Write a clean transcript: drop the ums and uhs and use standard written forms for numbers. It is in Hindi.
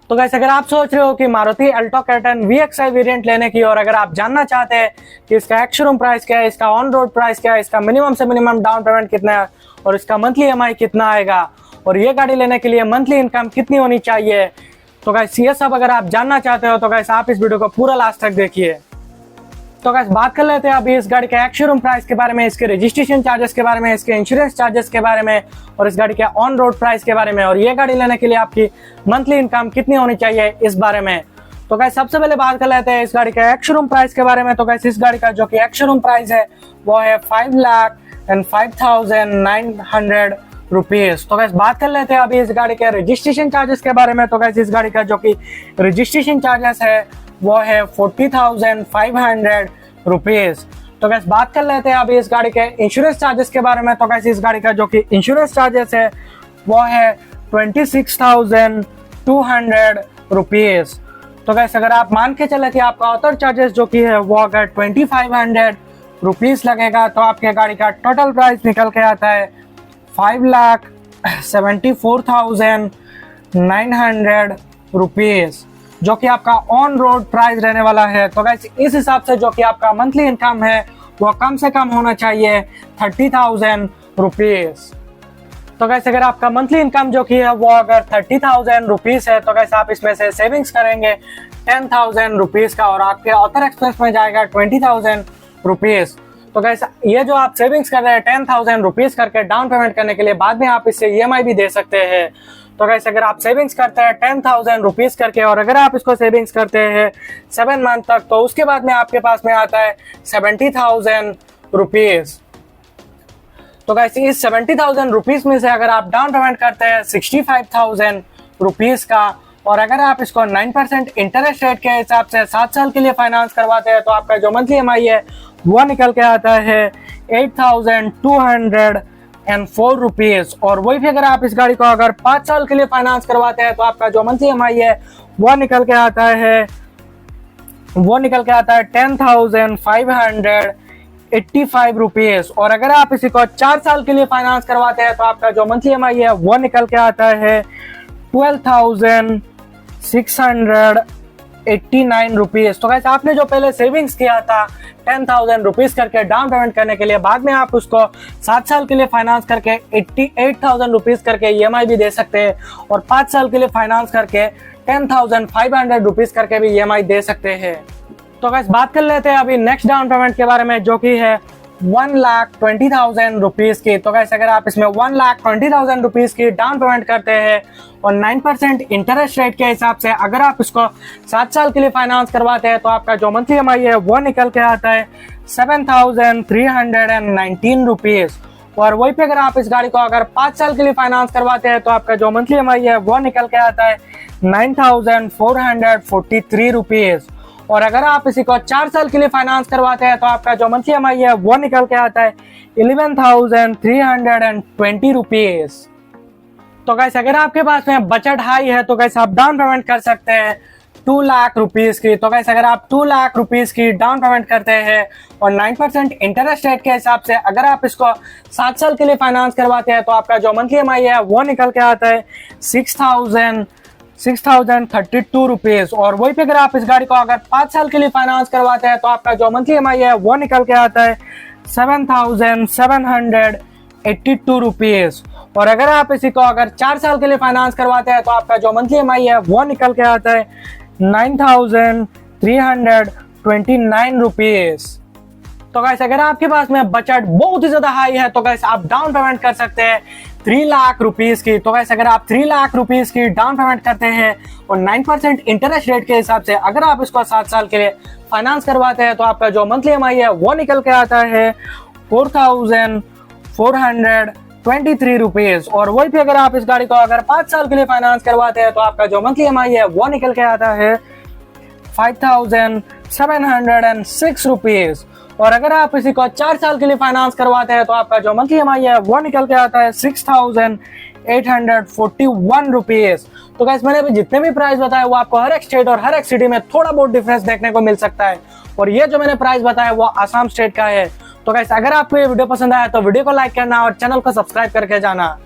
तो गाइस अगर आप सोच रहे हो कि Maruti Alto K10 VXI variant लेने की और अगर आप जानना चाहते हैं कि इसका एक्स शोरूम प्राइस क्या है, इसका ऑन रोड प्राइस क्या है, इसका मिनिमम से मिनिमम डाउन पेमेंट कितना है और इसका मंथली EMI कितना आएगा और ये गाड़ी लेने के लिए मंथली इनकम कितनी होनी चाहिए, तो गाइस ये सब अगर आप जानना चाहते हो तो गाइस आप इस वीडियो को पूरा लास्ट तक देखिए। तो गाइस बात कर लेते हैं अभी इस गाड़ी के एक्स शोरूम प्राइस के बारे में, इसके रजिस्ट्रेशन चार्जेस के बारे में, इसके इंश्योरेंस चार्जेस के बारे में और इस गाड़ी के ऑन रोड प्राइस के बारे में और ये गाड़ी लेने के लिए आपकी मंथली इनकम कितनी होनी चाहिए इस बारे में। तो गाइस सबसे पहले बात कर लेते हैं इस गाड़ी के एक्स शोरूम प्राइस के बारे में। तो गाइस इस गाड़ी का जो कि एक्स शोरूम प्राइस है वो है 5,05,900 रुपीज। तो गाइस बात कर लेते हैं अभी इस गाड़ी के रजिस्ट्रेशन चार्जेस के बारे में। तो गाइस इस गाड़ी का जो कि रजिस्ट्रेशन चार्जेस है वो है 40,500 रुपीज। तो गैस बात कर लेते हैं अभी इस गाड़ी के इंश्योरेंस चार्जेस के बारे में। तो गैस इस गाड़ी का जो कि इंश्योरेंस चार्जेस है वो है 26,200 रुपीज। तो गैस अगर आप मान के चले कि आपका ऑथर चार्जेस जो कि है वो अगर 2500 रुपीज लगेगा तो आपके गाड़ी का टोटल प्राइस निकल के आता है 5,74,900 रुपीज, जो कि आपका ऑन रोड प्राइस रहने वाला है। तो गाइस इस हिसाब से जो कि आपका मंथली इनकम है वो कम से कम होना चाहिए 30,000 रुपीज। तो गाइस अगर आपका मंथली इनकम जो कि है वो अगर 30,000 रुपीज है तो गाइस आप इसमें से सेविंग्स करेंगे 10,000 रुपीज का और आपके ऑथर एक्सपेंस में जाएगा 20,000 रुपीज। तो गाइस ये जो आप सेविंग्स कर रहे हैं 10,000 रुपीज करके डाउन पेमेंट करने के लिए, बाद में आप इससे EMI भी दे सकते हैं। तो गाइस अगर आप सेविंग्स करते हैं 10,000 रुपीज करके और अगर आप इसको सेविंग्स करते हैं 7 मंथ तक तो उसके बाद में आपके पास में आता है 70,000 रुपीज। तो गाइस इस 70,000 रुपीज में से अगर आप डाउन पेमेंट करते हैं 65,000 रुपीज का और अगर आप इसको 9% इंटरेस्ट रेट के हिसाब से 7 साल के लिए फाइनेंस करवाते हैं तो आपका जो मंथली EMI है वो निकल के आता है 8,204 रुपीज। और वही भी अगर आप इस गाड़ी को अगर 5 साल के लिए फाइनेंस करवाते हैं तो आपका जो मंथली EMI है वो निकल के आता है 10,585 रुपीज। और अगर आप इसी को 4 साल के लिए फाइनेंस करवाते हैं तो आपका जो मंथली EMI है वो निकल के आता है 12,689 रुपीज। तो गाइस आपने जो पहले सेविंग्स किया था 10,000 रुपीज करके डाउन पेमेंट करने के लिए, बाद में आप उसको 7 साल के लिए फाइनेंस करके 88,000 रुपीज करके EMI भी दे सकते हैं और 5 साल के लिए फाइनेंस करके 10,500 रुपीज करके भी EMI दे सकते हैं। तो गाइस बात कर लेते हैं अभी नेक्स्ट डाउन पेमेंट के बारे में जो कि है 1,20,000 रुपीज की। तो गाइस अगर आप इसमें 1,20,000 रुपीज की डाउन पेमेंट करते हैं और 9% इंटरेस्ट रेट के हिसाब से अगर आप इसको 7 साल के लिए फाइनेंस करवाते हैं तो आपका जो मंथली EMI है वो निकल के आता है 7,319 रुपीज। और वही पे अगर आप इस गाड़ी को अगर 5 साल के लिए फाइनेंस करवाते हैं तो आपका जो मंथली EMI है वो निकल के आता है 9,443 रुपीज। और अगर आप इसी को 4 साल के लिए फाइनेंस करवाते हैं तो आपका जो मंथली EMI है वो निकल के आता है 11,320 रुपीज। तो गाइस अगर आपके पास में बजट हाई है तो गाइस आप डाउन पेमेंट कर सकते हैं 2 लाख रुपीज की। तो गाइस अगर आप 2 लाख रुपीज की डाउन पेमेंट करते हैं और 9% इंटरेस्ट रेट के हिसाब से अगर आप इसको 7 साल के लिए फाइनेंस करवाते हैं तो आपका जो मंथली EMI है वो निकल के आता है 6,032 रुपीज। और वही पे अगर आप इस गाड़ी को अगर 5 साल के लिए फाइनेंस करवाते हैं तो आपका जो मंथली EMI है वो निकल के आता है 7,782 रुपीज। और अगर आप इसी को अगर 4 साल के लिए फाइनेंस करवाते हैं तो आपका जो मंथली EMI है वो निकल के आता है 9,329 रुपीज। तो गाइस अगर आपके पास में बजट बहुत ही ज्यादा हाई है तो गाइस आप डाउन पेमेंट कर सकते हैं 3 लाख रुपीज की। तो गाइस अगर आप 3 लाख रुपीज की डाउन पेमेंट करते हैं और 9% इंटरेस्ट रेट के हिसाब से अगर आप इसको 7 साल के लिए फाइनेंस करवाते हैं तो आपका जो मंथली EMI है वो निकल के आता है 4,423 रुपीज। और वही भी अगर आप इस गाड़ी को अगर 5 साल के लिए फाइनेंस करवाते हैं तो आपका जो मंथली EMI है वो निकल के आता है 5,706 रुपीज। और अगर आप इसी को 4 साल के लिए फाइनेंस करवाते हैं तो आपका जो मंथली EMI है वो निकल के आता है 6,841 रुपीज। तो गाइस मैंने अभी जितने भी प्राइस बताए वो आपको हर एक स्टेट और हर एक सिटी में थोड़ा बहुत डिफरेंस देखने को मिल सकता है और ये जो मैंने प्राइस बताया वो आसाम स्टेट का है। तो गाइस अगर आपको ये वीडियो पसंद आया तो वीडियो को लाइक करना और चैनल को सब्सक्राइब करके जाना।